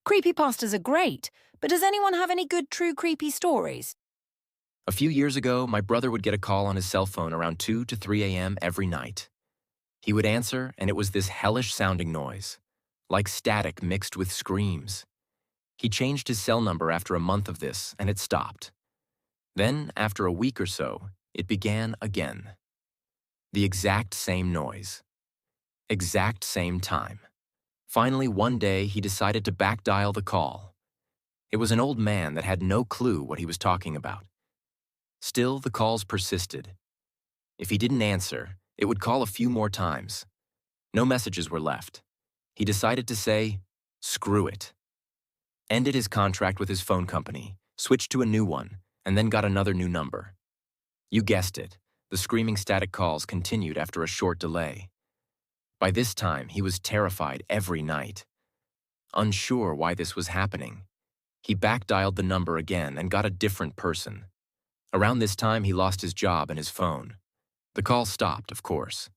Creepypastas are great, but does anyone have any good true creepy stories? A few years ago, my brother would get a call on his cell phone around 2 to 3 a.m. every night. He would answer, and it was this hellish-sounding noise, like static mixed with screams. He changed his cell number after a month of this, and it stopped. Then, after a week or so, it began again. The exact same noise. Exact same time. Finally, one day, he decided to backdial the call. It was an old man that had no clue what he was talking about. Still, the calls persisted. If he didn't answer, it would call a few more times. No messages were left. He decided to say, "Screw it." Ended his contract with his phone company, switched to a new one, and then got another new number. You guessed it, the screaming static calls continued after a short delay. By this time, he was terrified every night. Unsure why this was happening, he backdialed the number again and got a different person. Around this time, he lost his job and his phone. The call stopped, of course.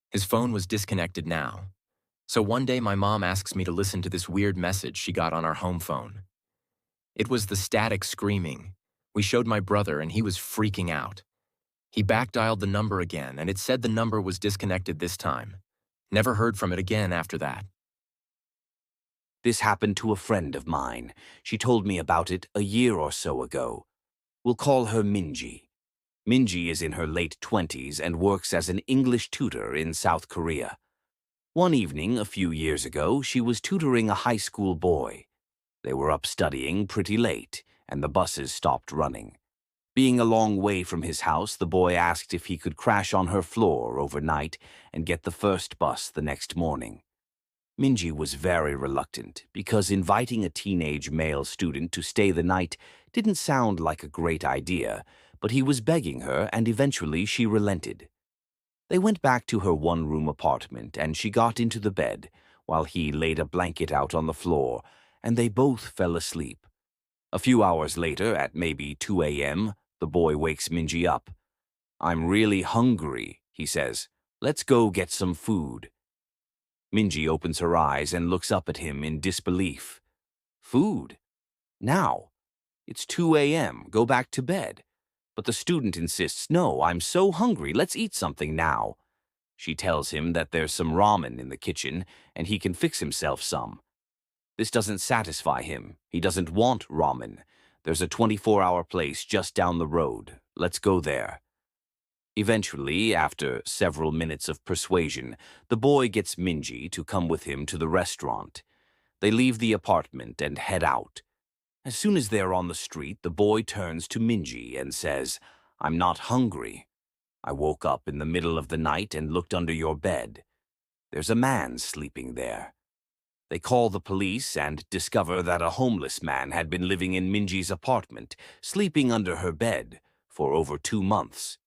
His phone was disconnected now. So one day my mom asks me to listen to this weird message she got on our home phone. It was the static screaming. We showed my brother and he was freaking out. He backdialed the number again and it said the number was disconnected this time. Never heard from it again after that. This happened to a friend of mine. She told me about it a year or so ago. We'll call her Minji. Minji is in her late 20s and works as an English tutor in South Korea. One evening, a few years ago, she was tutoring a high school boy. They were up studying pretty late, and the buses stopped running. Being a long way from his house, the boy asked if he could crash on her floor overnight and get the first bus the next morning. Minji was very reluctant because inviting a teenage male student to stay the night didn't sound like a great idea, but he was begging her and eventually she relented. They went back to her one-room apartment and she got into the bed while he laid a blanket out on the floor and they both fell asleep. A few hours later, at maybe 2 a.m., the boy wakes Minji up. "I'm really hungry," he says. "Let's go get some food." Minji opens her eyes and looks up at him in disbelief. "Food? Now? It's 2 a.m. Go back to bed." But the student insists, "No, I'm so hungry. Let's eat something now." She tells him that there's some ramen in the kitchen and he can fix himself some. This doesn't satisfy him. He doesn't want ramen. There's a 24-hour place just down the road. Let's go there. Eventually, after several minutes of persuasion, the boy gets Minji to come with him to the restaurant. They leave the apartment and head out. As soon as they're on the street, the boy turns to Minji and says, "I'm not hungry. I woke up in the middle of the night and looked under your bed. There's a man sleeping there." They call the police and discover that a homeless man had been living in Minji's apartment, sleeping under her bed, for over 2 months.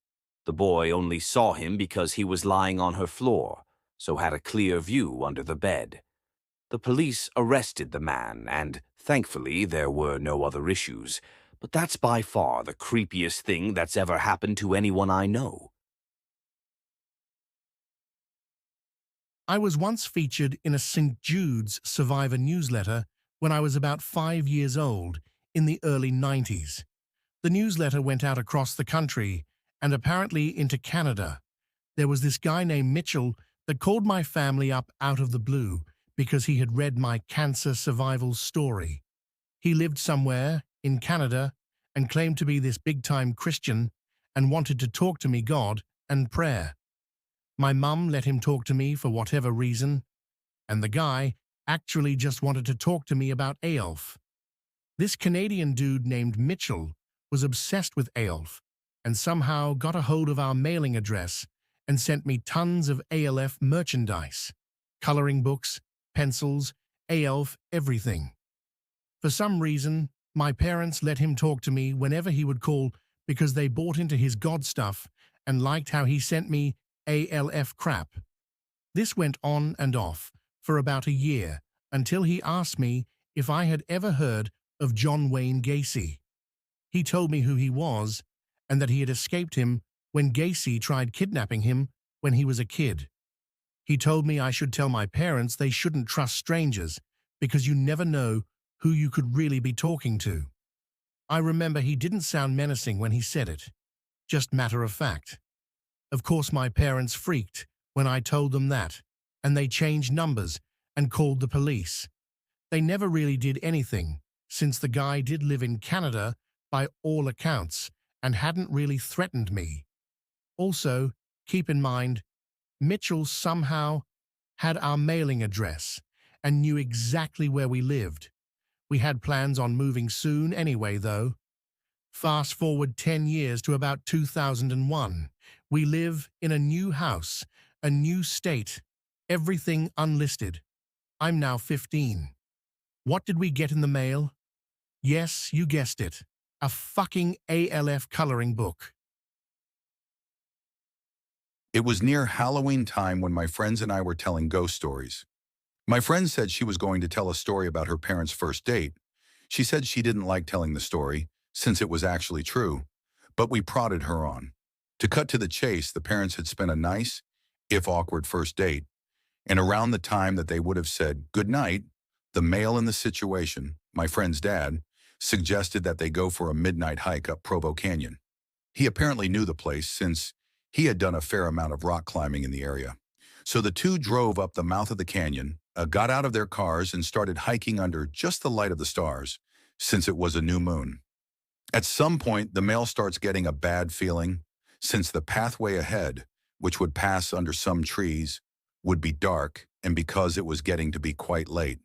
The boy only saw him because he was lying on her floor, so had a clear view under the bed. The police arrested the man, and thankfully there were no other issues. But that's by far the creepiest thing that's ever happened to anyone I know. I was once featured in a St. Jude's Survivor newsletter when I was about 5 years old in the early 90s. The newsletter went out across the country and apparently into Canada. There was this guy named Mitchell that called my family up out of the blue because he had read my cancer survival story. He lived somewhere in Canada and claimed to be this big-time Christian and wanted to talk to me God and prayer. My mum let him talk to me for whatever reason, and the guy actually just wanted to talk to me about Aelf. This Canadian dude named Mitchell was obsessed with Aelf and somehow got a hold of our mailing address and sent me tons of ALF merchandise, coloring books, pencils, Aelf, everything. For some reason, my parents let him talk to me whenever he would call because they bought into his God stuff and liked how he sent me ALF crap. This went on and off for about a year until he asked me if I had ever heard of John Wayne Gacy. He told me who he was and that he had escaped him when Gacy tried kidnapping him when he was a kid. He told me I should tell my parents they shouldn't trust strangers because you never know who you could really be talking to. I remember he didn't sound menacing when he said it, just matter of fact. Of course, my parents freaked when I told them that, and they changed numbers and called the police. They never really did anything, since the guy did live in Canada by all accounts and hadn't really threatened me. Also, keep in mind, Mitchell somehow had our mailing address and knew exactly where we lived. We had plans on moving soon anyway, though. Fast forward 10 years to about 2001. We live in a new house, a new state, everything unlisted. I'm now 15. What did we get in the mail? Yes, you guessed it. A fucking ALF coloring book. It was near Halloween time when my friends and I were telling ghost stories. My friend said she was going to tell a story about her parents' first date. She said she didn't like telling the story, since it was actually true, but we prodded her on. To cut to the chase, the parents had spent a nice, if awkward, first date, and around the time that they would have said good night, the male in the situation, my friend's dad, suggested that they go for a midnight hike up Provo Canyon. He apparently knew the place since he had done a fair amount of rock climbing in the area. So the two drove up the mouth of the canyon, got out of their cars and started hiking under just the light of the stars, since it was a new moon. At some point, the male starts getting a bad feeling, since the pathway ahead, which would pass under some trees, would be dark, and because it was getting to be quite late.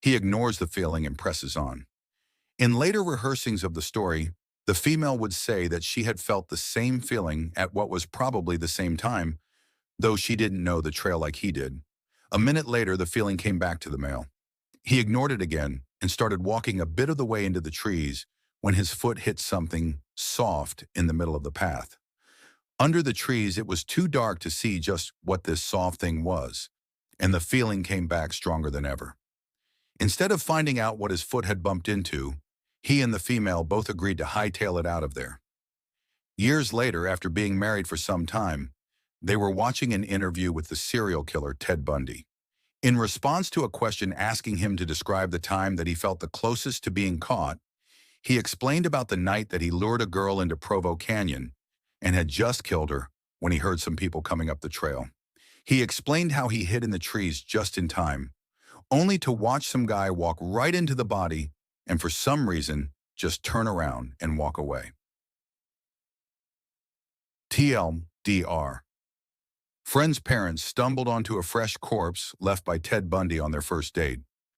He ignores the feeling and presses on. In later rehearsings of the story, the female would say that she had felt the same feeling at what was probably the same time, though she didn't know the trail like he did. A minute later, the feeling came back to the male. He ignored it again and started walking a bit of the way into the trees when his foot hit something soft in the middle of the path. Under the trees, it was too dark to see just what this soft thing was, and the feeling came back stronger than ever. Instead of finding out what his foot had bumped into, he and the female both agreed to hightail it out of there. Years later, after being married for some time, they were watching an interview with the serial killer Ted Bundy. In response to a question asking him to describe the time that he felt the closest to being caught, he explained about the night that he lured a girl into Provo Canyon and had just killed her when he heard some people coming up the trail. He explained how he hid in the trees just in time, only to watch some guy walk right into the body and for some reason just turn around and walk away. TLDR. Friend's parents stumbled onto a fresh corpse left by Ted Bundy on their first date.